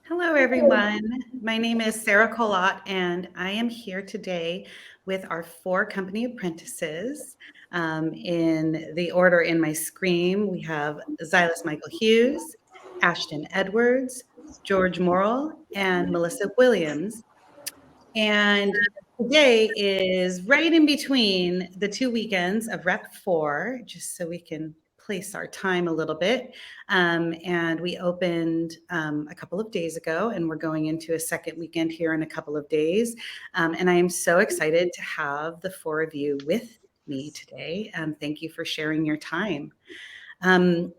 Hello, everyone. My name is Sarah Kolat, and I am here today with our 4 company apprentices. In the order in my screen, we have Zsilas Michael Hughes, Ashton Edwards, Joh Morrill, and Melisa Guilliams. And today is right in between the 2 weekends of Rep 4, just so we can place our time a little bit. And we opened a couple of days ago, and we're going into a second weekend here in a couple of days. And I am so excited to have the 4 of you with me today. Thank you for sharing your time. Um,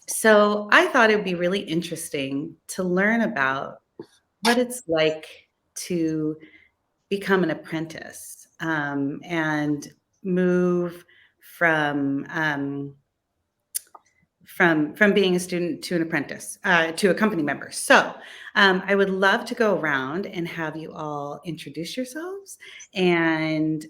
so I thought it would be really interesting to learn about what it's like to become an apprentice and move from from being a student to an apprentice to a company member. So I would love to go around and have you all introduce yourselves and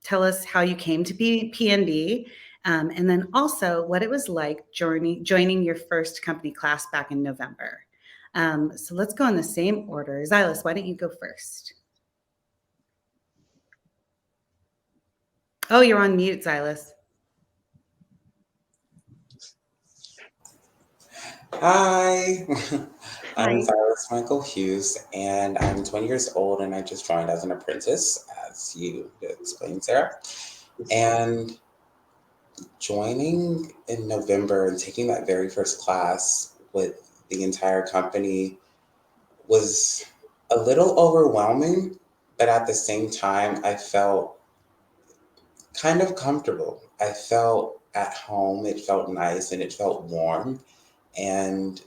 tell us how you came to be PNB. And then also what it was like joining your first company class back in November. So let's go in the same order. Zsilas, why don't you go first? Oh, you're on mute, Zsilas. Hi, I'm Hi. Zsilas Michael Hughes, and I'm 20 years old, and I just joined as an apprentice, as you explained, Sarah. And joining in November and taking that very first class with the entire company was a little overwhelming, but at the same time, I felt kind of comfortable. I felt at home, it felt nice, and it felt warm. And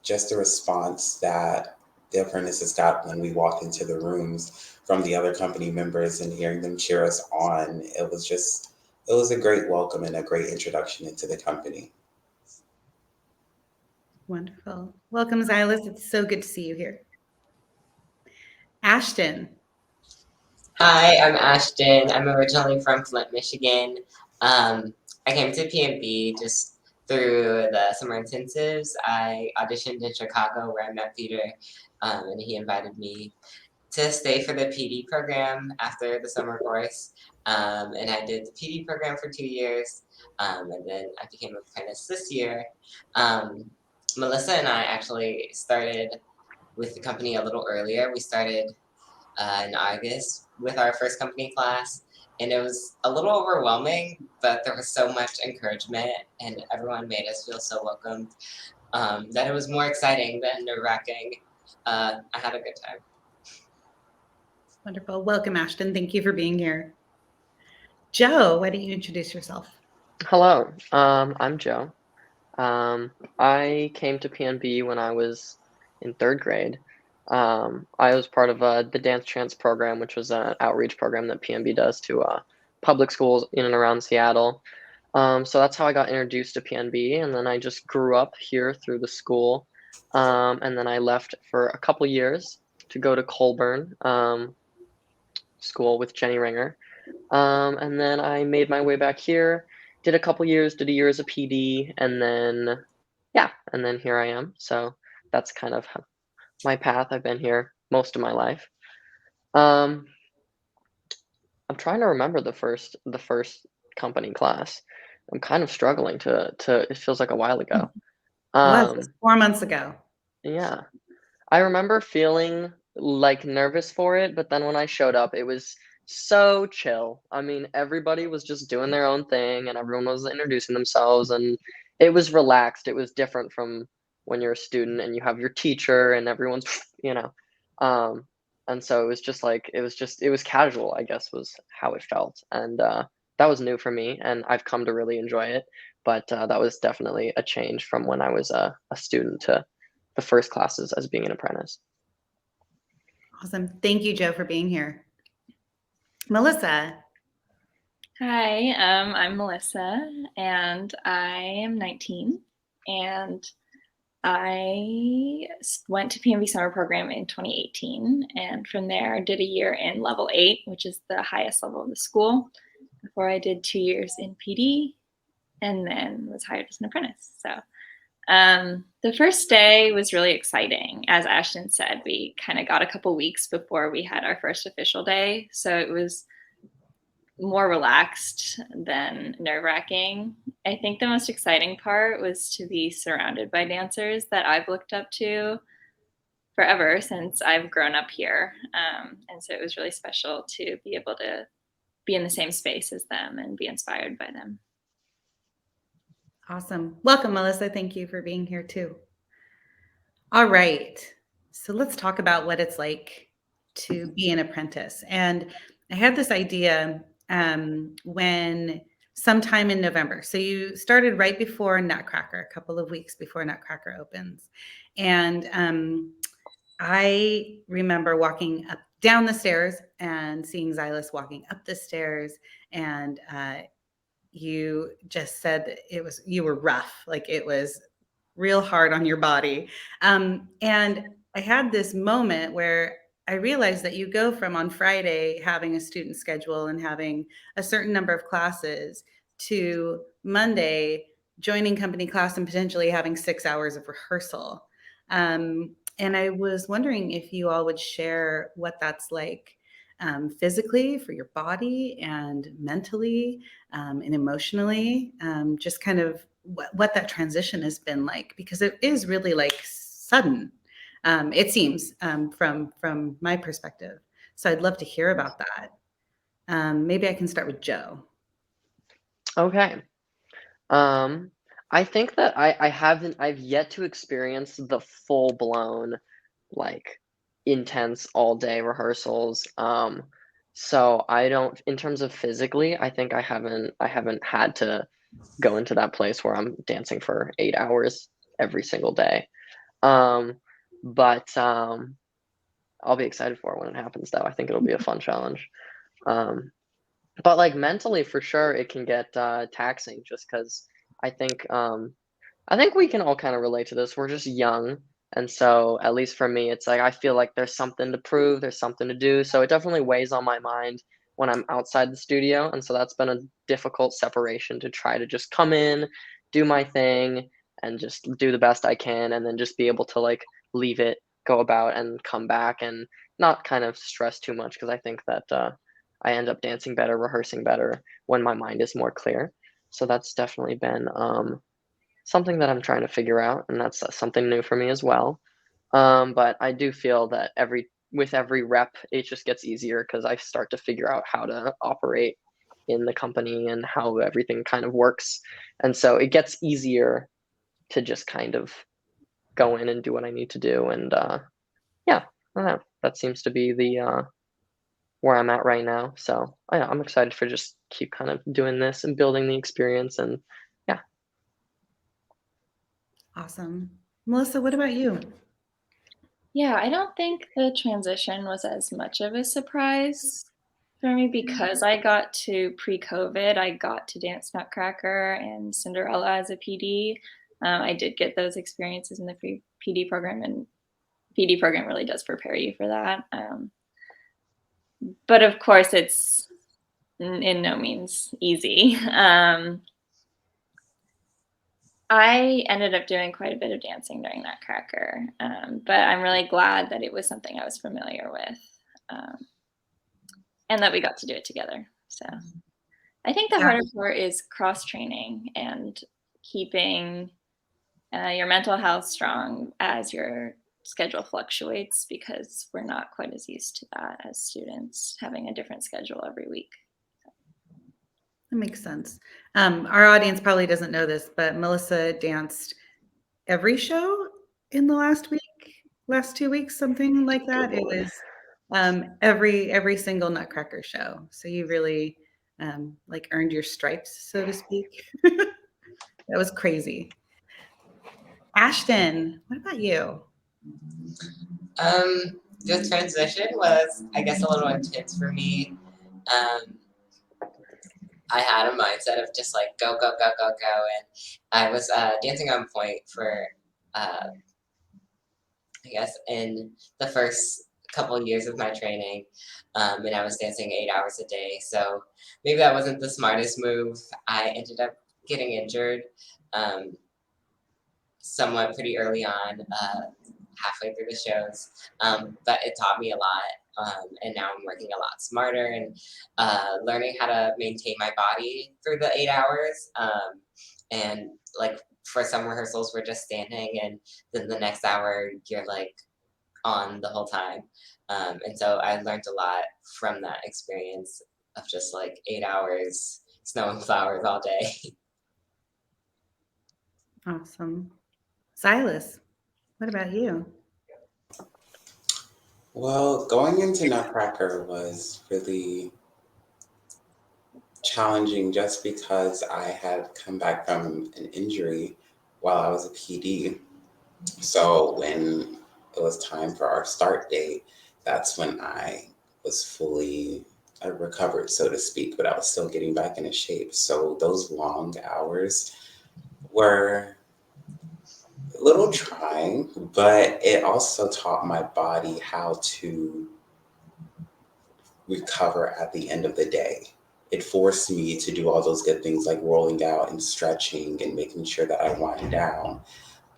just the response that the apprentices got when we walked into the rooms from the other company members and hearing them cheer us on, it was a great welcome and a great introduction into the company. Wonderful. Welcome, Zsilas. It's so good to see you here. Ashton. Hi, I'm Ashton. I'm originally from Flint, Michigan. I came to PNB just through the summer intensives. I auditioned in Chicago where I met Peter, and he invited me to stay for the PD program after the summer course. And I did the PD program for 2 years, and then I became an apprentice this year. Um, Melissa and I actually started with the company a little earlier. We started in August with our first company class. And it was a little overwhelming, but there was so much encouragement and everyone made us feel so welcomed that it was more exciting than nerve-wracking. I had a good time. Wonderful. Welcome, Ashton. Thank you for being here. Joh, why don't you introduce yourself? Hello, I'm Joe. I came to PNB when I was in 3rd grade. I was part of the Dance Chance program, which was an outreach program that PNB does to public schools in and around Seattle. So that's how I got introduced to PNB, and then I just grew up here through the school. And then I left for a couple years to go to Colburn School with Jenny Ringer. And then I made my way back here, did a couple years, did a year as a PD, and then, yeah, and then here I am. So that's kind of my path. I've been here most of my life. Um, I'm trying to remember the first company class. I'm kind of struggling it feels like a while ago. It was Um, 4 months ago. yeah. I remember feeling like nervous for it, but then when I showed up, it was so chill. I mean, everybody was just doing their own thing and everyone was introducing themselves and it was relaxed. It was different from when you're a student and you have your teacher and everyone's, you know. Um, and so it was just like it was casual, I guess was how it felt. And that was new for me and I've come to really enjoy it. But that was definitely a change from when I was a student to the first classes as being an apprentice. Awesome. Thank you, Joh, for being here. Melissa. Hi, I'm Melissa, and I am 19, and I went to PNB Summer Program in 2018, and from there did a year in Level 8, which is the highest level of the school, before I did 2 years in PD, and then was hired as an apprentice. So The first day was really exciting. As Ashton said, we kind of got a couple weeks before we had our first official day. So it was more relaxed than nerve-wracking. I think the most exciting part was to be surrounded by dancers that I've looked up to forever since I've grown up here. And so it was really special to be able to be in the same space as them and be inspired by them. Awesome. Welcome, Melisa. Thank you for being here too. All right. So let's talk about what it's like to be an apprentice. And I had this idea when sometime in November. So you started right before Nutcracker, a couple of weeks before Nutcracker opens. And I remember walking up down the stairs and seeing Zsilas walking up the stairs, and you just said you were rough, like it was real hard on your body. And I had this moment where I realized that you go from on Friday having a student schedule and having a certain number of classes to Monday joining company class and potentially having 6 hours of rehearsal. And I was wondering if you all would share what that's like physically for your body and mentally and emotionally, just kind of what that transition has been like, because it is really like sudden, it seems, from my perspective. So I'd love to hear about that. Maybe I can start with Joh. Okay. I think that I've yet to experience the full blown, like, intense all day rehearsals. So I don't, in terms of physically, I think I haven't had to go into that place where I'm dancing for 8 hours every single day. But I'll be excited for it when it happens though. I think it'll be a fun challenge. But like mentally for sure it can get taxing just because I think we can all kind of relate to this. We're just young. And so at least for me, it's like I feel like there's something to prove, there's something to do. So it definitely weighs on my mind when I'm outside the studio. And so that's been a difficult separation to try to just come in, do my thing, and just do the best I can, and then just be able to like leave it, go about, and come back and not kind of stress too much because I think that I end up dancing better, rehearsing better when my mind is more clear. So that's definitely been something that I'm trying to figure out, and that's something new for me as well. But I do feel that with every rep, it just gets easier because I start to figure out how to operate in the company and how everything kind of works. And so it gets easier to just kind of go in and do what I need to do. And yeah, I don't know. That seems to be the where I'm at right now. So yeah, I'm excited for just keep kind of doing this and building the experience. And yeah. Awesome. Melisa, what about you? Yeah, I don't think the transition was as much of a surprise for me because I got to pre-COVID, I got to dance Nutcracker and Cinderella as a PD. I did get those experiences in the PD program, and PD program really does prepare you for that. But of course, it's in no means easy. I ended up doing quite a bit of dancing during Nutcracker, but I'm really glad that it was something I was familiar with, and that we got to do it together. So I think the Yeah. harder part is cross-training and keeping your mental health strong as your schedule fluctuates, because we're not quite as used to that as students, having a different schedule every week. That makes sense. Our audience probably doesn't know this, but Melisa danced every show in the last 2 weeks, something like that. It was every single Nutcracker show. So you really like earned your stripes, so to speak. That was crazy. Ashton, what about you? The transition was, I guess, a little intense for me. I had a mindset of just like go, go, go, go, go, and I was dancing on point for, I guess, in the first couple of years of my training, and I was dancing 8 hours a day. So maybe that wasn't the smartest move. I ended up getting injured, somewhat pretty early on, halfway through the shows, but it taught me a lot. And now I'm working a lot smarter and learning how to maintain my body through the 8 hours. And like for some rehearsals, we're just standing, and then the next hour you're like on the whole time. And so I learned a lot from that experience of just like 8 hours snow and flowers all day. Awesome. Zsilas, what about you? Well, going into Nutcracker was really challenging just because I had come back from an injury while I was a PD. So when it was time for our start date, that's when I was fully recovered, so to speak, but I was still getting back into shape. So those long hours were a little trying, but it also taught my body how to recover at the end of the day. It forced me to do all those good things like rolling out and stretching and making sure that I wind down.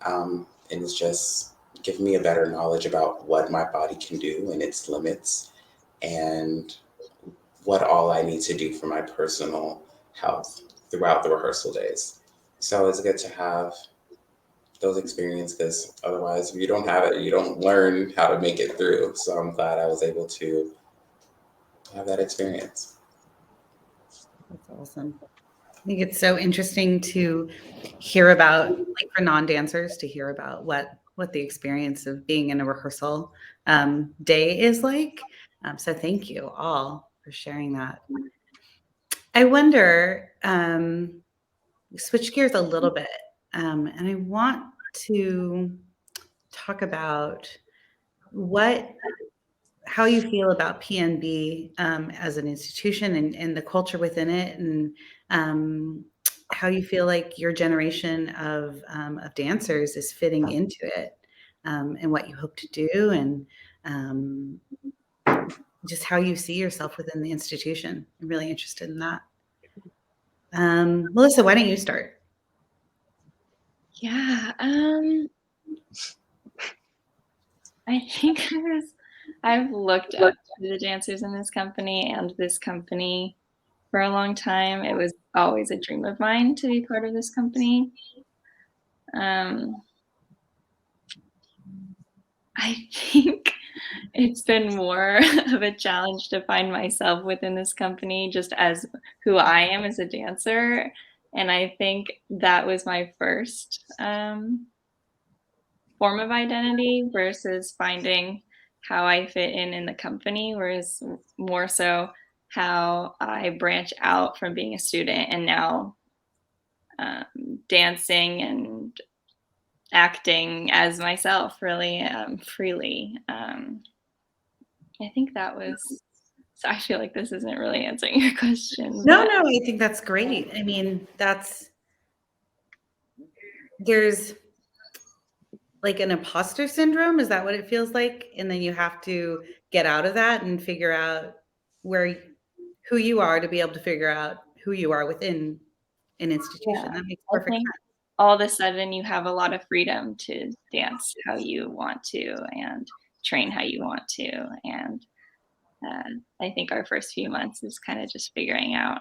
And it's just given me a better knowledge about what my body can do and its limits and what all I need to do for my personal health throughout the rehearsal days. So it's good to have those experiences because otherwise, if you don't have it, you don't learn how to make it through. So I'm glad I was able to have that experience. That's awesome. I think it's so interesting to hear about, like for non-dancers, to hear about what the experience of being in a rehearsal day is like. So thank you all for sharing that. I wonder, switch gears a little bit, and I want to talk about how you feel about PNB as an institution and the culture within it, and how you feel like your generation of dancers is fitting into it, and what you hope to do, and just how you see yourself within the institution. I'm really interested in that. Melisa, why don't you start? Yeah, I think I've looked up to the dancers in this company and this company for a long time. It was always a dream of mine to be part of this company. I think it's been more of a challenge to find myself within this company just as who I am as a dancer. And I think that was my first form of identity versus finding how I fit in the company, whereas more so how I branch out from being a student and now dancing and acting as myself really freely. I think that was, so I feel like this isn't really answering your question. No, I think that's great. I mean, there's like an imposter syndrome. Is that what it feels like? And then you have to get out of that and figure out who you are to be able to figure out who you are within an institution. That makes perfect sense. All of a sudden you have a lot of freedom to dance how you want to and train how you want to. And I think our first few months is kind of just figuring out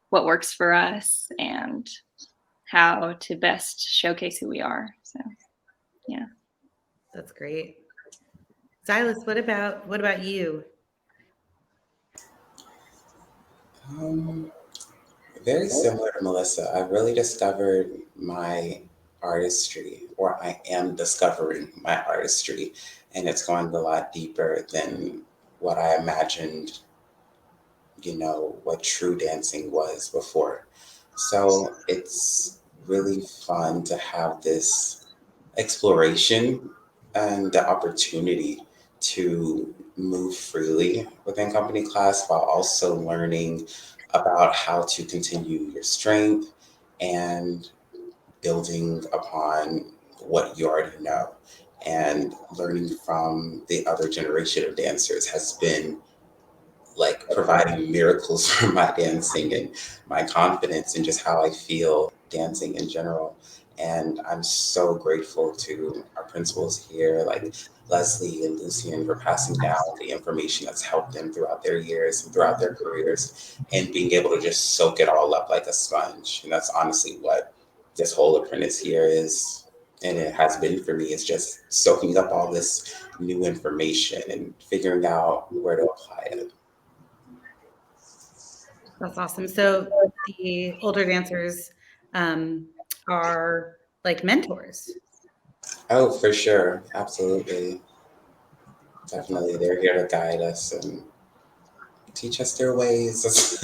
what works for us and how to best showcase who we are. So, yeah. That's great. Zsilas, what about you? Very similar to Melissa. I really discovered my artistry, or I am discovering my artistry, and it's going a lot deeper than what I imagined, what true dancing was before. So it's really fun to have this exploration and the opportunity to move freely within company class while also learning about how to continue your strength and building upon what you already know. And learning from the other generation of dancers has been like providing miracles for my dancing and my confidence and just how I feel dancing in general. And I'm so grateful to our principals here, like Leslie and Lucian, for passing down the information that's helped them throughout their years and throughout their careers, and being able to just soak it all up like a sponge. And that's honestly what this whole apprentice year is. And it has been for me, is just soaking up all this new information and figuring out where to apply it. That's awesome. So the older dancers are like mentors. Oh, for sure. Absolutely. Definitely. They're here to guide us and teach us their ways.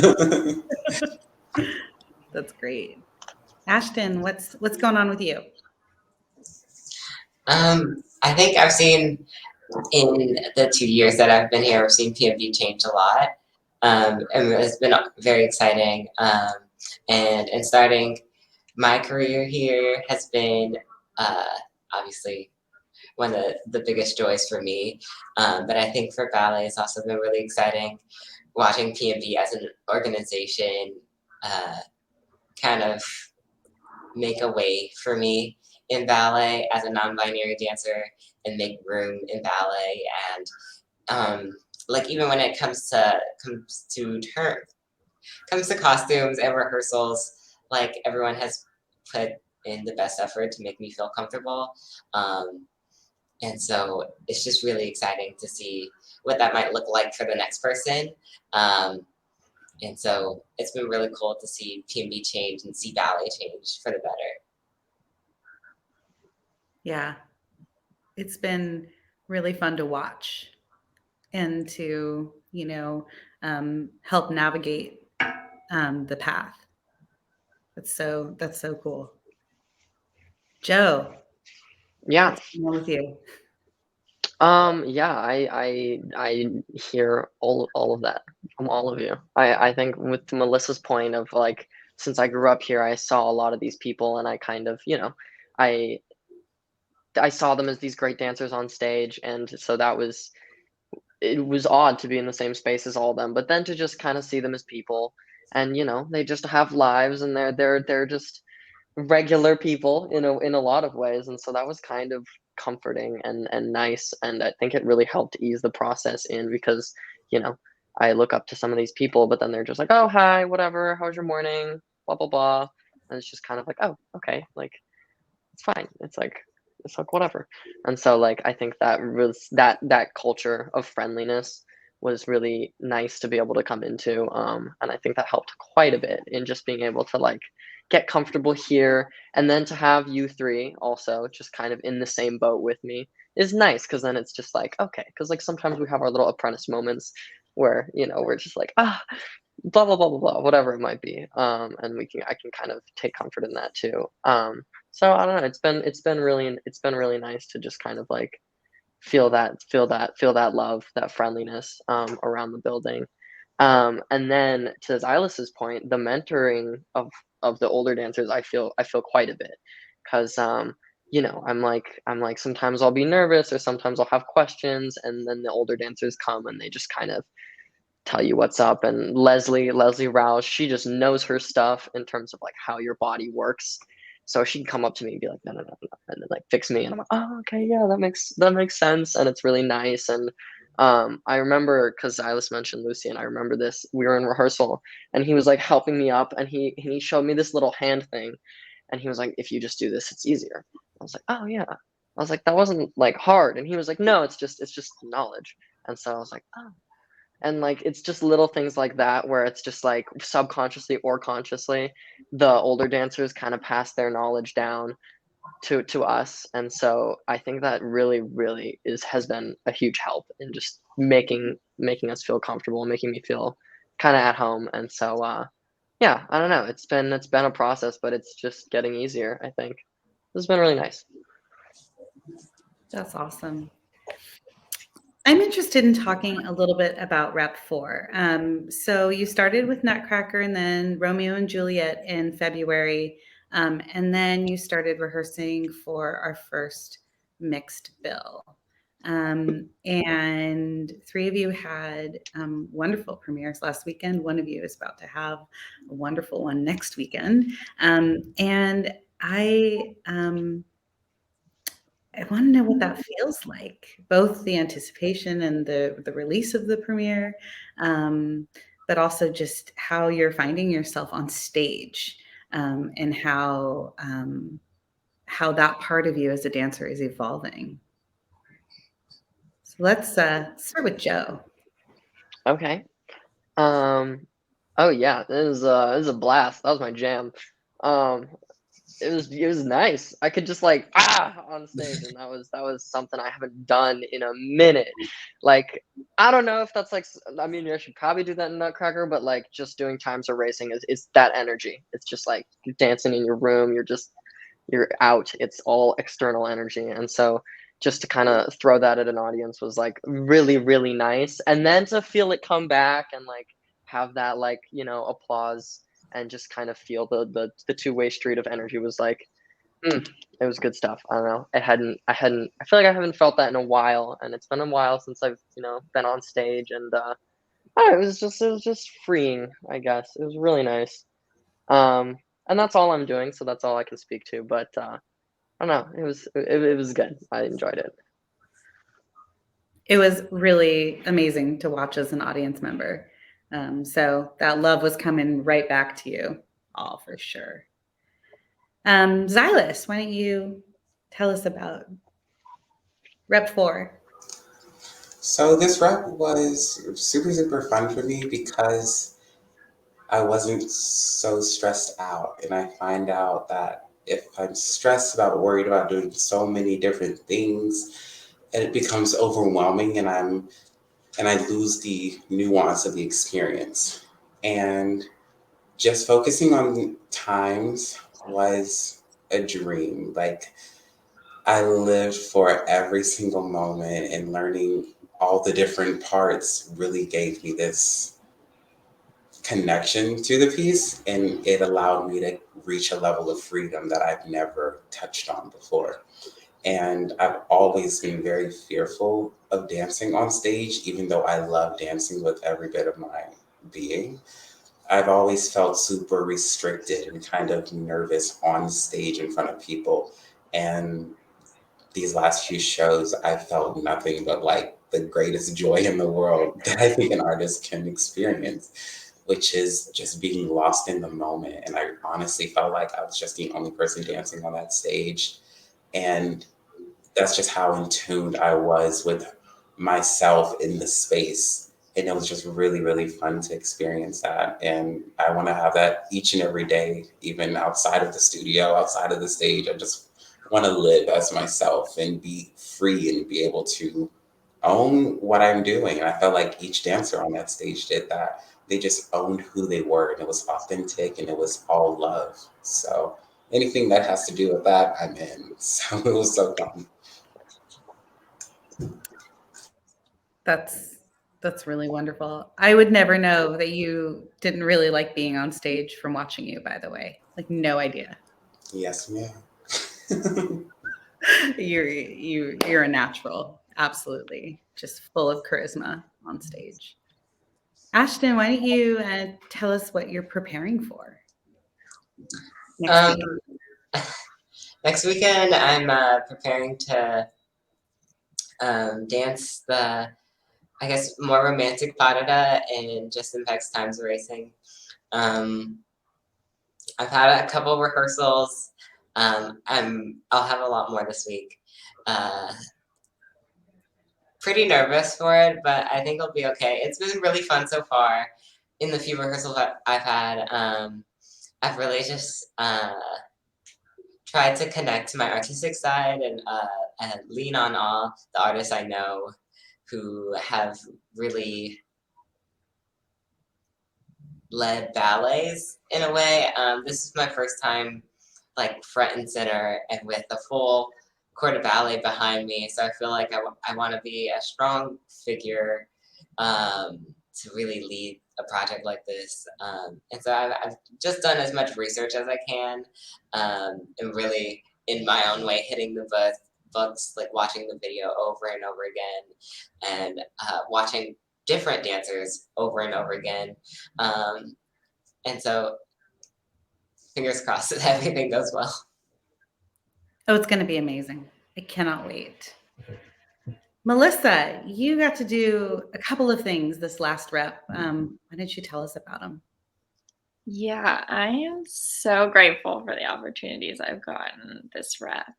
That's great. Ashton, what's going on with you? I think I've seen in the 2 years that I've been here, I've seen PNB change a lot. And it's been very exciting. And starting my career here has been obviously one of the biggest joys for me. But I think for ballet, it's also been really exciting watching PNB as an organization kind of make a way for me in ballet as a non-binary dancer and make room in ballet. And like even when it comes to costumes and rehearsals, like everyone has put in the best effort to make me feel comfortable. And so it's just really exciting to see what that might look like for the next person. And so it's been really cool to see PNB change and see ballet change for the better. Yeah, it's been really fun to watch and to, help navigate the path. That's so cool. Joh, Yeah. what's going on with you? Yeah, I hear all of that from all of you. I think with Melissa's point of like, since I grew up here, I saw a lot of these people, and I kind of, I saw them as these great dancers on stage, and so it was odd to be in the same space as all of them, but then to just kind of see them as people, and they just have lives, and they're just regular people in a lot of ways, and so that was kind of comforting and nice, and I think it really helped ease the process in, because I look up to some of these people, but then they're just like, oh, hi, whatever, how's your morning, blah blah blah, and it's just kind of like, oh, okay, like it's fine, it's like whatever. And so like I think that was that culture of friendliness was really nice to be able to come into, and I think that helped quite a bit in just being able to like get comfortable here, and then to have you three also just kind of in the same boat with me is nice, because then it's just like, okay, because like sometimes we have our little apprentice moments where we're just like, blah blah blah blah blah, whatever it might be, and I can kind of take comfort in that too. So I don't know, it's been really nice to just kind of like feel that love, that friendliness around the building. And then to Zsilas's point, the mentoring of the older dancers, I feel quite a bit, because I'm like sometimes I'll be nervous, or sometimes I'll have questions, and then the older dancers come and they just kind of tell you what's up. And Leslie Rouse, she just knows her stuff in terms of like how your body works. So she'd come up to me and be like, no, no, no, no, and then like fix me. And I'm like, oh, okay, yeah, that makes sense. And it's really nice. And I remember, because Zsilas mentioned Lucy, and I remember this, we were in rehearsal and he was like helping me up, and he showed me this little hand thing, and he was like, if you just do this, it's easier. I was like, oh yeah. I was like, that wasn't like hard. And he was like, no, it's just knowledge. And so I was like, oh. And like it's just little things like that, where it's just like subconsciously or consciously the older dancers kind of pass their knowledge down to us. And so I think that really has been a huge help in just making us feel comfortable, making me feel kind of at home. And so yeah, I don't know, it's been a process, but it's just getting easier. I think this has been really nice. That's awesome. I'm interested in talking a little bit about Rep 4. So you started with Nutcracker and then Romeo and Juliet in February, and then you started rehearsing for our first mixed bill. And three of you had wonderful premieres last weekend. One of you is about to have a wonderful one next weekend. And I want to know what that feels like, both the anticipation and the release of the premiere, but also just how you're finding yourself on stage, and how that part of you as a dancer is evolving. So let's start with Joh. Okay. Oh yeah, it was a blast. That was my jam. It was nice. I could just like on stage, and that was something I haven't done in a minute. Like I don't know if that's like I mean I should probably do that in Nutcracker, but like just doing times or racing is that energy. It's just like you're dancing in your room. You're out. It's all external energy, and so just to kind of throw that at an audience was like really really nice, and then to feel it come back and like have that like applause and just kind of feel the two-way street of energy was like it was good stuff. I don't know. I feel like I haven't felt that in a while, and it's been a while since I've been on stage, and it was just freeing, I guess. It was really nice. And that's all I'm doing, so that's all I can speak to. But I don't know. It was good. I enjoyed it. It was really amazing to watch as an audience member. So that love was coming right back to you all for sure. Zsilas, why don't you tell us about Rep 4? So this rep was super, super fun for me because I wasn't so stressed out. And I find out that if I'm stressed about, worried about doing so many different things, and it becomes overwhelming and I lose the nuance of the experience. And just focusing on times was a dream. Like I lived for every single moment, and learning all the different parts really gave me this connection to the piece, and it allowed me to reach a level of freedom that I've never touched on before. And I've always been very fearful of dancing on stage, even though I love dancing with every bit of my being. I've always felt super restricted and kind of nervous on stage in front of people. And these last few shows, I felt nothing but like the greatest joy in the world that I think an artist can experience, which is just being lost in the moment. And I honestly felt like I was just the only person dancing on that stage. And that's just how in tune I was with myself in the space. And it was just really, really fun to experience that. And I want to have that each and every day, even outside of the studio, outside of the stage. I just want to live as myself and be free and be able to own what I'm doing. And I felt like each dancer on that stage did that. They just owned who they were, and it was authentic, and it was all love. So anything that has to do with that, I'm in. So it was so fun. That's really wonderful. I would never know that you didn't really like being on stage from watching you, by the way. Like no idea. Yes, ma'am. You're a natural. Absolutely. Just full of charisma on stage. Ashton, why don't you tell us what you're preparing for next week? Next weekend, I'm preparing to dance the, I guess, more romantic parada in Justin Peck's Times Racing. I've had a couple rehearsals. I'll have a lot more this week. Pretty nervous for it, but I think it'll be okay. It's been really fun so far. In the few rehearsals that I've had, I've really just tried to connect to my artistic side and lean on all the artists I know who have really led ballets in a way. This is my first time like front and center and with the full court of ballet behind me. So I feel like I want to be a strong figure to really lead a project like this. And so I've just done as much research as I can and really in my own way hitting the books, like watching the video over and over again and watching different dancers over and over again. And so fingers crossed that everything goes well. Oh, it's going to be amazing. I cannot wait. Melisa, you got to do a couple of things this last rep. Why don't you tell us about them? Yeah, I am so grateful for the opportunities I've gotten this rep.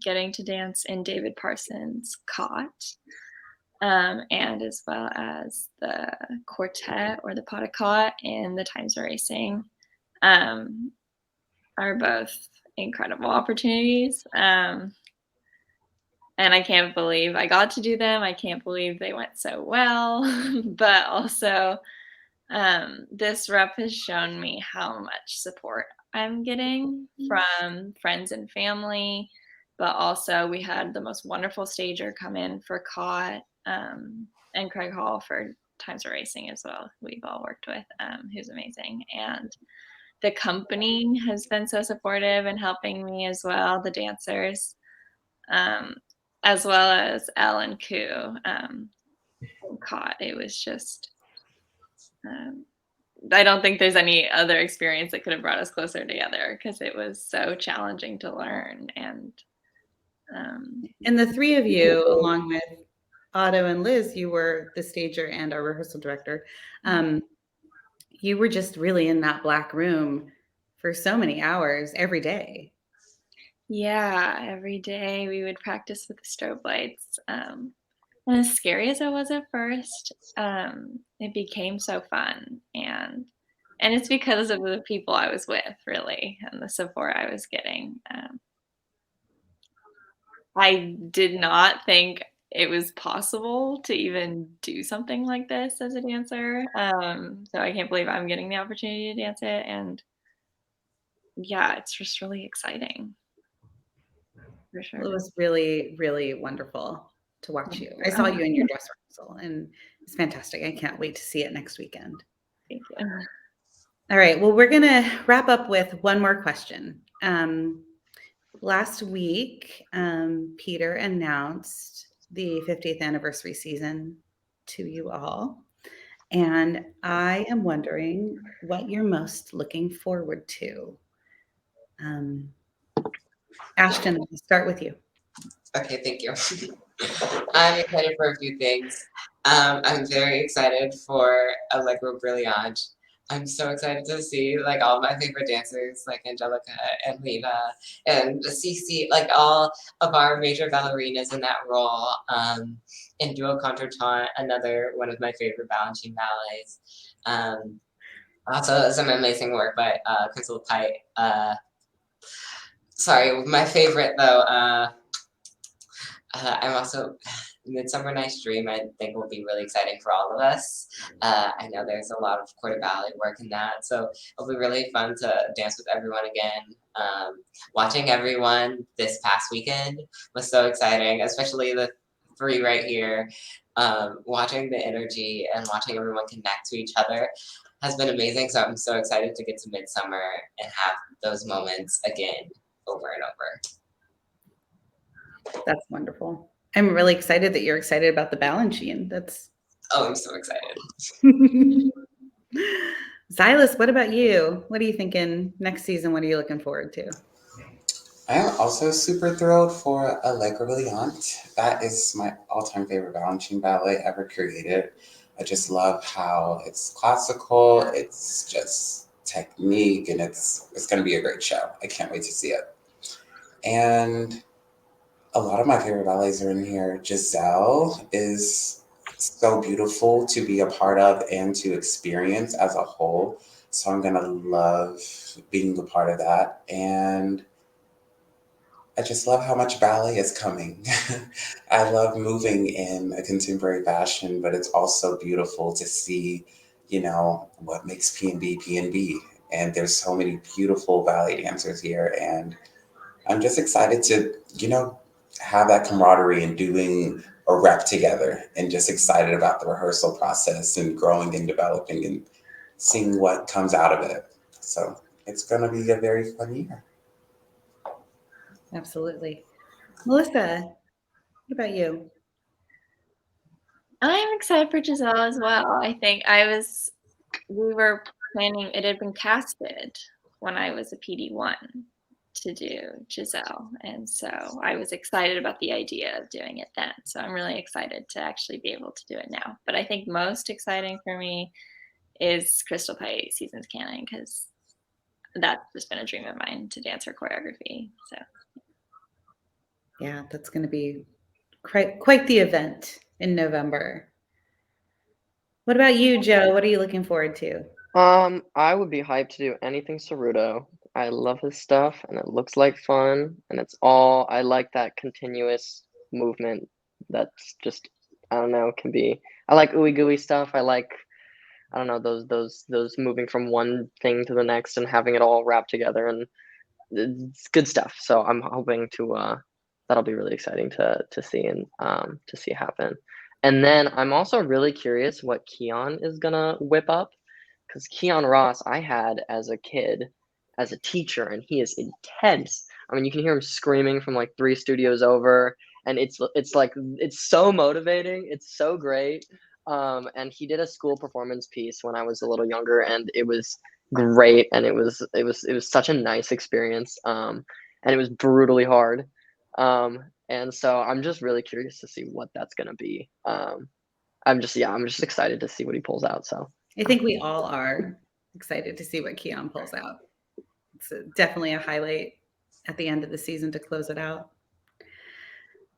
Getting to dance in David Parsons' Cot, and as well as the quartet or the pas de cot in the Times of Racing, are both incredible opportunities. And I can't believe I got to do them. I can't believe they went so well. But also, this rep has shown me how much support I'm getting from friends and family. But also, we had the most wonderful stager come in for Cot, and Craig Hall for Times of Racing as well. We've all worked with, who's amazing. And the company has been so supportive and helping me as well, the dancers, as well as Ellen Koo, Caught. It was just, I don't think there's any other experience that could have brought us closer together because it was so challenging to learn. And And the three of you, along with Otto and Liz, you were the stager and our rehearsal director. You were just really in that black room for so many hours every day. yeah, every day we would practice with the strobe lights. And as scary as it was at first, it became so fun. And it's because of the people I was with, really, and the support I was getting. I did not think it was possible to even do something like this as a dancer. So I can't believe I'm getting the opportunity to dance it. And yeah, it's just really exciting. For sure. It was really, really wonderful to watch you. I saw you in your dress rehearsal, and it's fantastic. I can't wait to see it next weekend. Thank you. All right. Well, we're going to wrap up with one more question. Last week, Peter announced the 50th anniversary season to you all. And I am wondering what you're most looking forward to. Ashton, I'll start with you. Okay, thank you. I'm excited for a few things. I'm very excited for Allegro Brilliant. I'm so excited to see like all my favorite dancers, like Angelica and Lena and Cece, like all of our major ballerinas in that role. And Duo Contretemps, another one of my favorite Balanchine ballets. Also some amazing work by Crystal Pite. Sorry, my favorite though. I'm also Midsummer Night's Dream. I think will be really exciting for all of us. I know there's a lot of quarter ballet work in that, so it'll be really fun to dance with everyone again. Watching everyone this past weekend was so exciting, especially the three right here. Watching the energy and watching everyone connect to each other has been amazing. So I'm so excited to get to Midsummer and have those moments again over and over. That's wonderful. I'm really excited that you're excited about the Balanchine. That's Oh, I'm so excited. Zsilas, what about you? What are you thinking next season? What are you looking forward to? I am also super thrilled for Allegro Brilliant. That is my all-time favorite Balanchine ballet ever created. I just love how it's classical, it's just technique, and it's going to be a great show. I can't wait to see it. And a lot of my favorite ballets are in here. Giselle is so beautiful to be a part of and to experience as a whole. So I'm gonna love being a part of that. And I just love how much ballet is coming. I love moving in a contemporary fashion, but it's also beautiful to see, what makes PNB PNB. And there's so many beautiful ballet dancers here. And I'm just excited to, have that camaraderie and doing a rep together, and just excited about the rehearsal process and growing and developing and seeing what comes out of it. So it's going to be a very fun year. Absolutely. Melisa, what about you? I'm excited for Giselle as well. I think we were planning, it had been casted when I was a PD1 to do Giselle. And so I was excited about the idea of doing it then. So I'm really excited to actually be able to do it now. But I think most exciting for me is Crystal Pie Seasons Canon, because that's just been a dream of mine to dance her choreography. So Yeah, that's going to be quite the event in November. What about you, Joe? What are you looking forward to? I would be hyped to do anything Ceruto. I love his stuff, and it looks like fun, and I like that continuous movement that's just, I don't know, can be, I like ooey gooey stuff. I don't know, those moving from one thing to the next and having it all wrapped together, and it's good stuff. So I'm hoping that'll be really exciting to see and to see happen. And then I'm also really curious what Keon is gonna whip up, because Keon Ross I had as a kid, as a teacher, and he is intense. I mean, you can hear him screaming from like 3 studios over, and it's so motivating. It's so great. And he did a school performance piece when I was a little younger, and it was great, and it was such a nice experience. And it was brutally hard. And so I'm just really curious to see what that's gonna be. I'm just excited to see what he pulls out. So I think we all are excited to see what Keon pulls out. It's definitely a highlight at the end of the season to close it out.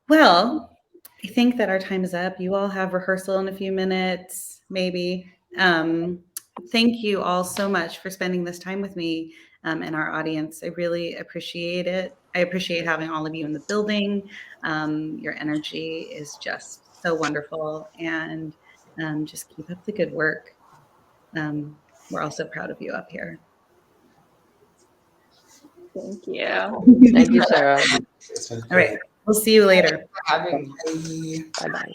Well, I think that our time is up. You all have rehearsal in a few minutes, maybe. Thank you all so much for spending this time with me and our audience. I really appreciate it. I appreciate having all of you in the building. Your energy is just so wonderful, and just keep up the good work. We're also proud of you up here. thank you. thank you, Sarah. It's been All right. great. We'll see you later. Having Bye. Bye bye.